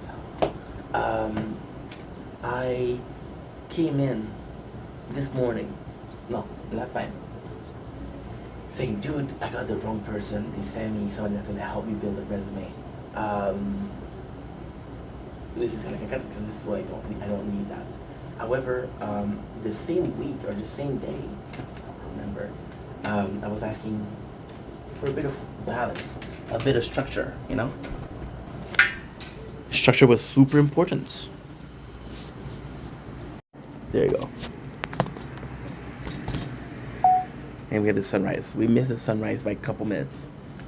sounds. I came in this morning. No, last time. Saying, dude, I got the wrong person. They sent me someone that's gonna help me build a resume. Um, this is gonna get cut because this is what I don't need. I don't need that. However, the same week or the same day, I don't remember. I was asking for a bit of balance, a bit of structure. Structure was super important. There you go. And we have the sunrise. We missed the sunrise by a couple minutes,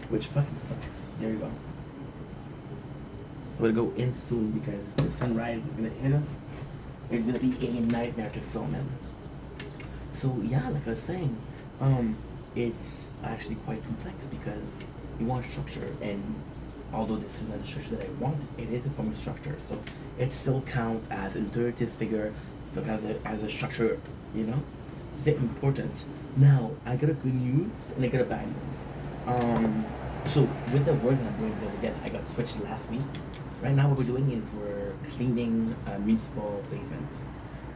which fucking sucks. There you go. I'm gonna go in soon because the sunrise is gonna hit us. It's gonna be a nightmare to film in. So yeah, like I was saying, it's actually quite complex because you want structure, and although this is not the structure that I want, it is a form of structure. So it still counts as an authoritative figure, still counts as a structure, It's important. Now I got a good news and I got a bad news. So with the work that I'm doing, because again I got switched last week. Right now what we're doing is we're cleaning municipal pavement.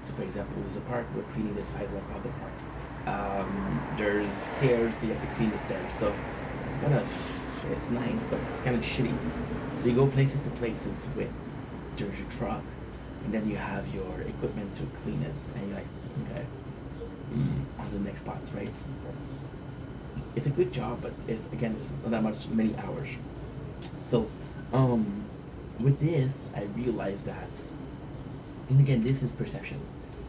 So for example, there's a park, we're cleaning the sidewalk of the park. There's stairs, so you have to clean the stairs. So it's nice, but it's kind of shitty. So you go places to places with your truck, and then you have your equipment to clean it, and you're like, okay, on to the next spot, right? It's a good job, but it's not many hours. So, with this, I realized that, and again, this is perception.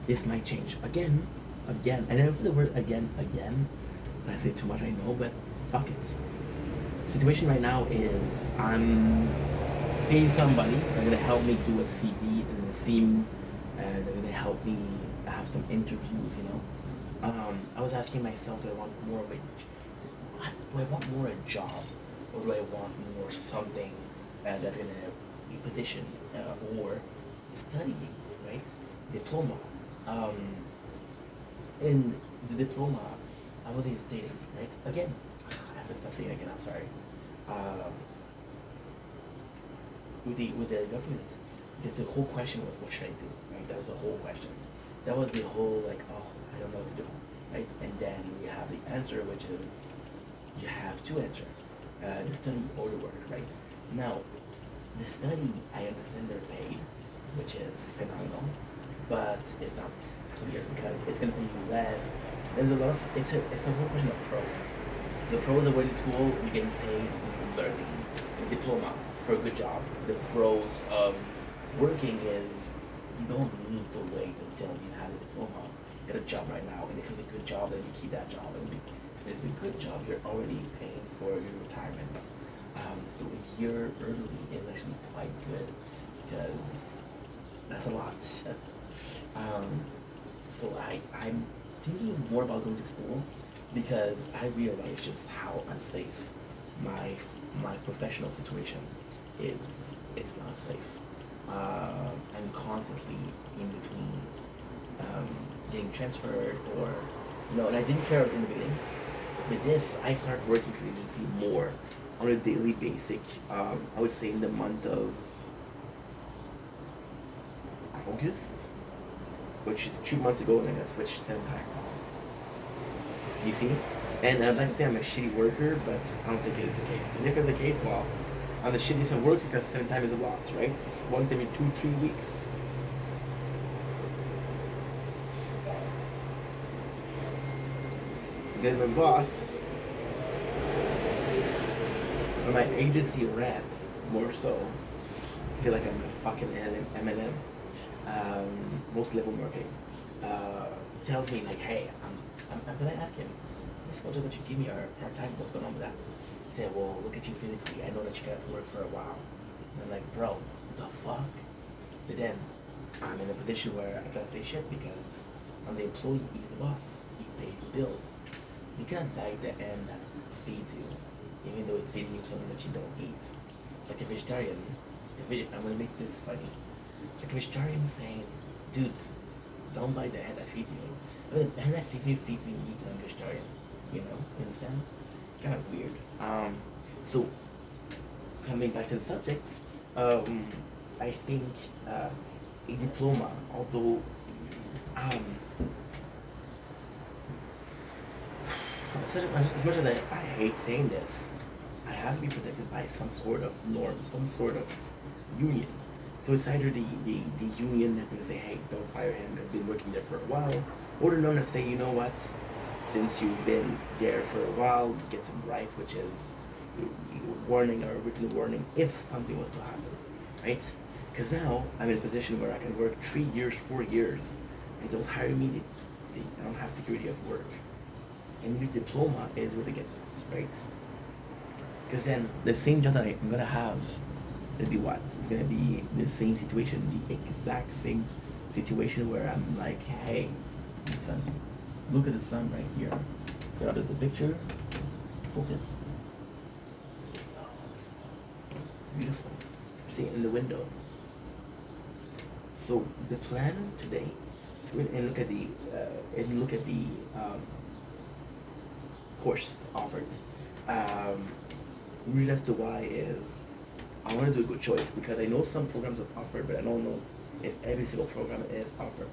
This might change again. And I don't say the word again. I say too much, I know, but fuck it. Situation right now is I'm seeing somebody that's gonna help me do a CV, and gonna seem they're gonna help me have some interviews. I was asking myself, do I want more of a job, or do I want more something that's gonna be position or studying, right? Diploma. In the diploma, I was even stating, right? Again, I have to stop saying again. I'm sorry. With the government, the whole question was, what should I do? Right? That was the whole question. That was the whole I don't know what to do, right? And then we have the answer, which is you have to answer the study or the work, right? Now, the study, I understand they're paid, which is phenomenal, but it's not clear because it's going to be less. There's a lot of it's a whole question of pros. The pros of going to school, you're getting paid, you're learning. A diploma for a good job. The pros of working is you don't need to wait until you have a diploma. Get a job right now, and if it's a good job, then you keep that job. And if it's a good job, you're already paying for your retirements. So a year early is actually quite good because that's a lot. So I'm thinking more about going to school because I realize just how unsafe my professional situation is. It's not safe. I'm constantly in between getting transferred and I didn't care in the beginning. With this, I started working for the agency more on a daily basis. I would say in the month of August, which is 2 months ago, and I got switched 7 times. Do you see? And I'd like to say I'm a shitty worker, but I don't think it's the case. And if it's the case, well, I'm the shittiest worker because 7 times is a lot, right? It's once every 2-3 weeks. Then my boss, or my agency rep, more so, I feel like I'm a fucking MLM, most level marketing, tells me like, hey, I'm gonna ask him, this schedule that you give me are part-time, what's going on with that? He said, well, look at you physically, I know that you got to work for a while. And I'm like, bro, what the fuck? But then, I'm in a position where I gotta say shit because I'm the employee, he's the boss, he pays the bills. You can't bag the end feeds you, even though it's feeding you something that you don't eat. It's like a vegetarian. I'm gonna make this funny. It's like a vegetarian saying, "Dude, don't buy the hen that feeds you." I mean, the hen that feeds me meat, and I'm vegetarian. You understand? It's kind of weird. So coming back to the subject, I think a diploma, although as much as I hate saying this, I have to be protected by some sort of norm, some sort of union. So it's either the union that's gonna say, hey, don't fire him because he's been working there for a while, or the norm that say, you know what, since you've been there for a while, you get some rights, which is warning or written warning if something was to happen, right? Because now I'm in a position where I can work 3 years, 4 years, they don't hire me, I don't have security of work. And your diploma is where they get that, right? Because then the same job that I'm gonna have, it'll be what? It's gonna be the same situation, the exact same situation where I'm like, hey, the sun, look at the sun right here. Get out of the picture, focus. It's beautiful. See it in the window. So the plan today is go and look at the course offered. Reason as to why is I want to do a good choice because I know some programs are offered, but I don't know if every single program is offered.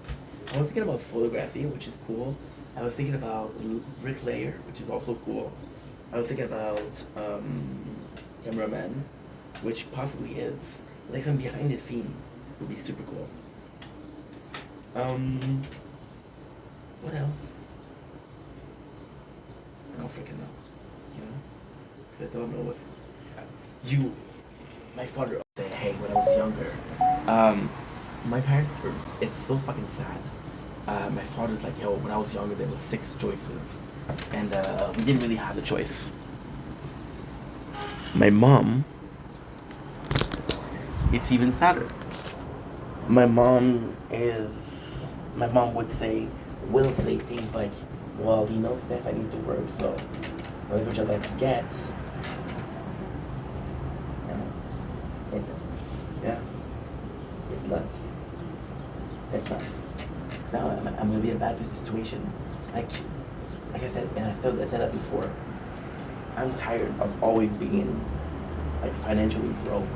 I was thinking about photography, which is cool. I was thinking about bricklayer, which is also cool. I was thinking about cameraman, which possibly is like some behind the scene would be super cool. What else? I don't freaking know. You know? Because I don't know what's my father would say, hey, when I was younger, my parents were, it's so fucking sad. My father's like, yo, when I was younger, there was 6 choices, and we didn't really have the choice. My mom, it's even sadder. My mom will say things like, well, Steph, I need to work, so whatever job I can get, yeah, it's nuts. It's nuts. Now I'm gonna be in a bad situation. Like I said, and I said that before. I'm tired of always being like financially broke.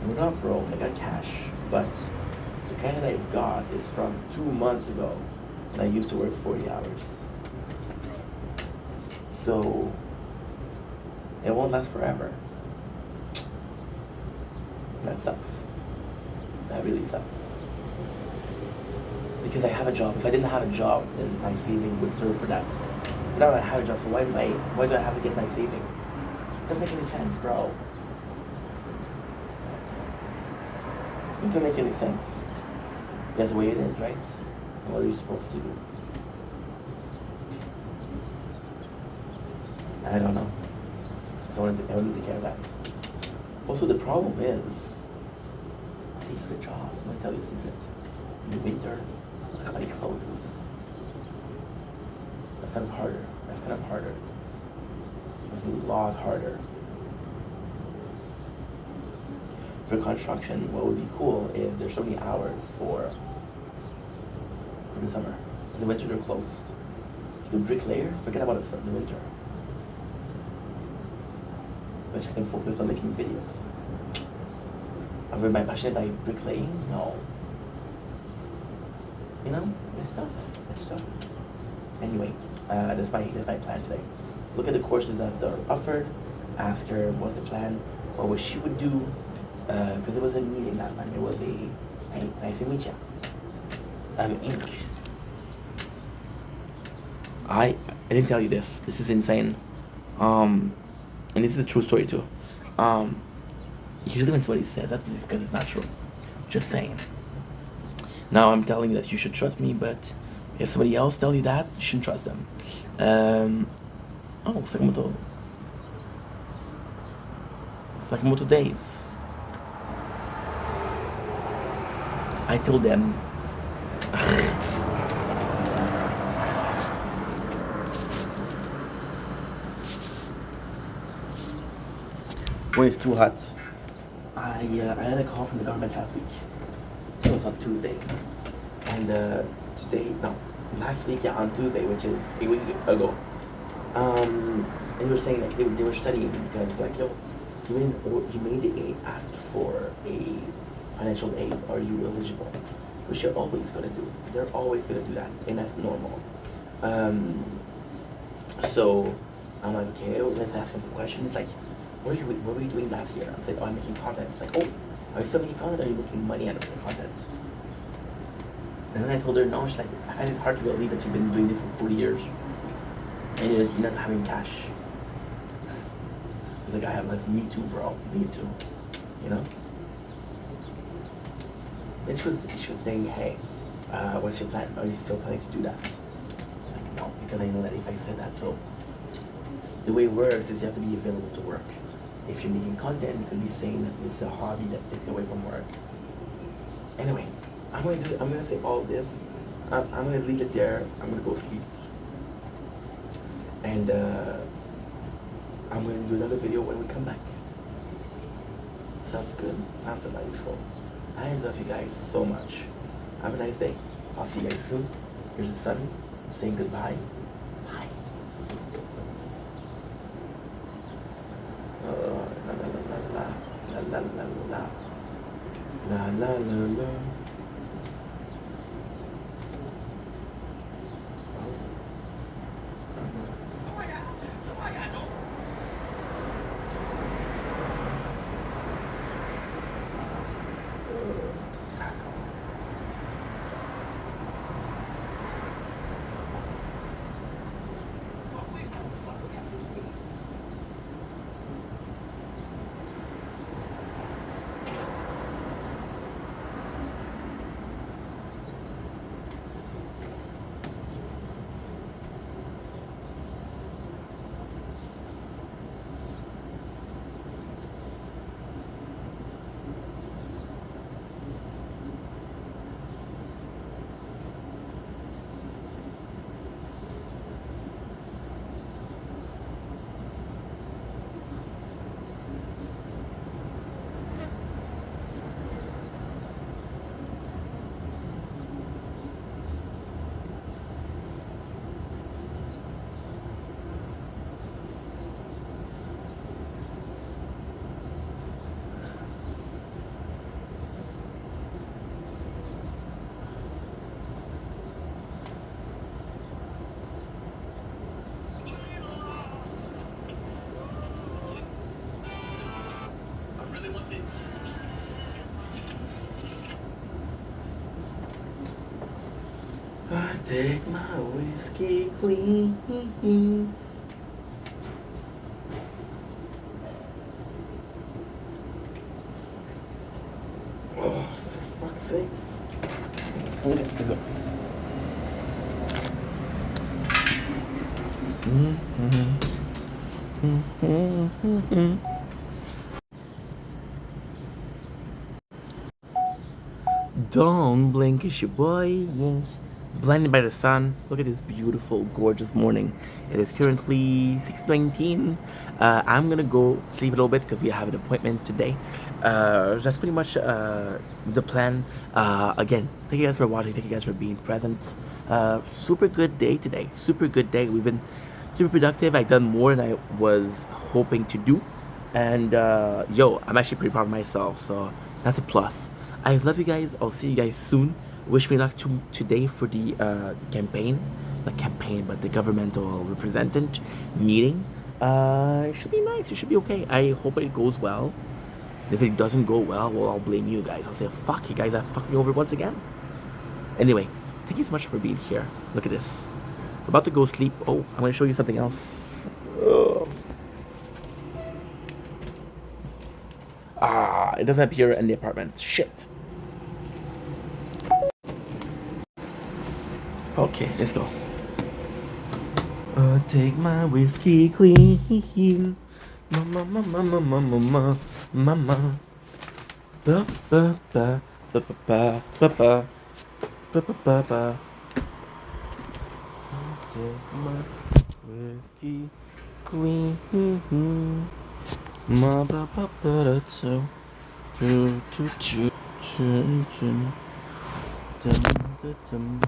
We're not broke. I got cash, but the kind that I got is from 2 months ago, and I used to work 40 hours. So it won't last forever. That sucks. That really sucks. Because I have a job. If I didn't have a job, then my saving would serve for that. Now I have a job, so why do I have to get my savings? It doesn't make any sense, bro. It doesn't make any sense. That's the way it is, right? What are you supposed to do? I don't know. So I want to take care of that. Also, the problem is, see for the job. I'm gonna tell you a secret. In the winter, everybody closes. That's kind of harder. It's a lot harder. For construction, what would be cool is there's so many hours for the summer. In the winter, they're closed. The bricklayer, forget about the winter. Which I can focus on making videos. Am I passionate by bricklaying? No. There's stuff. Anyway, that's my plan today. Look at the courses that are offered. Ask her what's the plan, or what she would do. Because it was a meeting last time. It was nice to meet you. Ink. I didn't tell you this. This is insane. And this is a true story too. Usually when somebody says that, because it's not true. Just saying. Now I'm telling you that you should trust me, but if somebody else tells you that, you shouldn't trust them. Sakamoto Days. I told them. when it's too hot. I had a call from the government last week. It was on Tuesday, and last week, yeah, on Tuesday, which is a week ago. They were saying like they were studying because like yo, you made ask for a financial aid. Are you eligible? Which you're always gonna do. They're always gonna do that, and that's normal. So I'm like, okay, let's ask him some questions. Like, what were you doing last year? I'm like, oh, I'm making content. It's like, oh, are you still making content? Or are you making money out of the content? And then I told her, no. She's like, I find it hard to believe that you've been doing this for 40 years and you're not having cash. The guy, I'm like, me too, bro. Me too. You know. Then she was saying, hey, what's your plan? Are you still planning to do that? I'm like, no, because I know that if I said that, so the way it works is you have to be available to work. If you're making content, you could be saying that it's a hobby that takes you away from work. Anyway, I'm gonna say all this. I'm gonna leave it there. I'm gonna go sleep. And I'm gonna do another video when we come back. Sounds good? Sounds delightful. I love you guys so much. Have a nice day. I'll see you guys soon. Here's the sun saying goodbye. Bye. La la la la la la la la la la. I take my whiskey clean. Oh, for fuck's sakes. Okay, let's go. Don't blink, it's your boy. Blinded by the sun. Look at this beautiful, gorgeous morning. It is currently 6:19. I'm gonna go sleep a little bit because we have an appointment today. That's pretty much the plan. Again, thank you guys for watching. Thank you guys for being present. Super good day today. Super good day. We've been super productive. I've done more than I was hoping to do. And I'm actually pretty proud of myself. So that's a plus. I love you guys. I'll see you guys soon. Wish me luck today for the campaign. Not campaign, but the governmental representative meeting. It should be nice. It should be okay. I hope it goes well. If it doesn't go well, I'll blame you guys. I'll say, fuck you guys, that fucked me over once again. Anyway, thank you so much for being here. Look at this. We're about to go sleep. Oh, I'm gonna show you something else. It doesn't appear in the apartment. Shit. Okay, let's go. Take my whiskey clean. Mama, mama, mama, mama, mama. Ba ba ba ba ba ba ba ba ba ba ba. Take my whiskey clean. Ma ba ba ba da so. Do do do do do. Dum dum dum.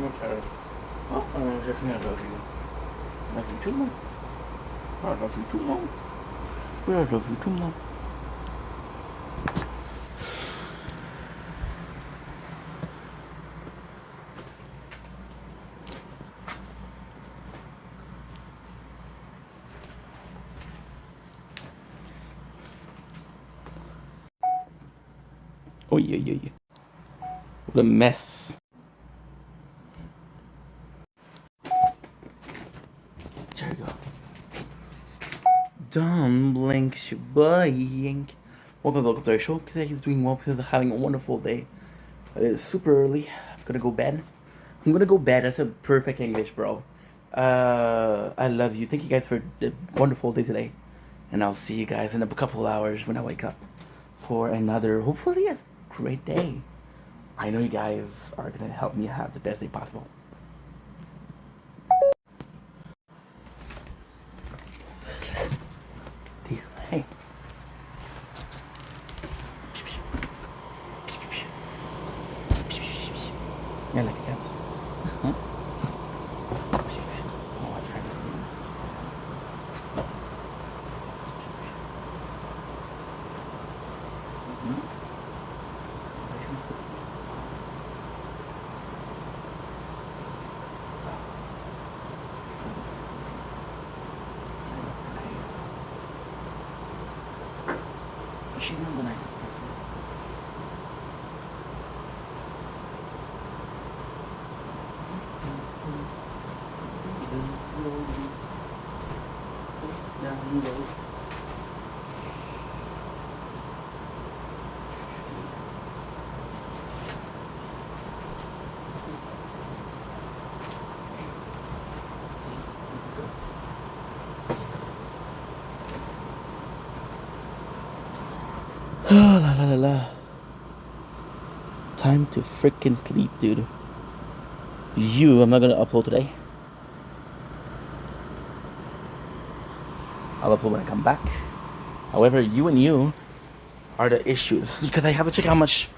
Okay. Oh, I definitely love you. Love you too much. I love you too much. I love you too much. Oh yeah. What a mess. There you go. Dumpling Shebang. Welcome to our show. Today he's doing well because having a wonderful day. It is super early. I'm gonna go bed. That's a perfect English, bro. I love you. Thank you guys for a wonderful day today. And I'll see you guys in a couple hours when I wake up for another, hopefully, a great day. I know you guys are gonna help me have the best day possible. Hey. Yeah, like a cat. Huh? Oh, I tried to. She's not the nicest person. Down low. La. Time to freaking sleep, dude. I'm not gonna upload today. I'll upload when I come back. However, you are the issues because I have to check how much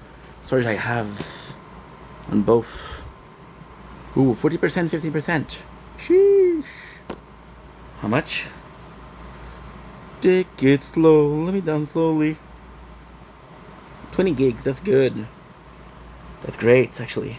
storage I have on both. Ooh, 40%, 50%. Sheesh. How much? Take it slow. Let me down slowly. 20 gigs. That's good. That's great, actually.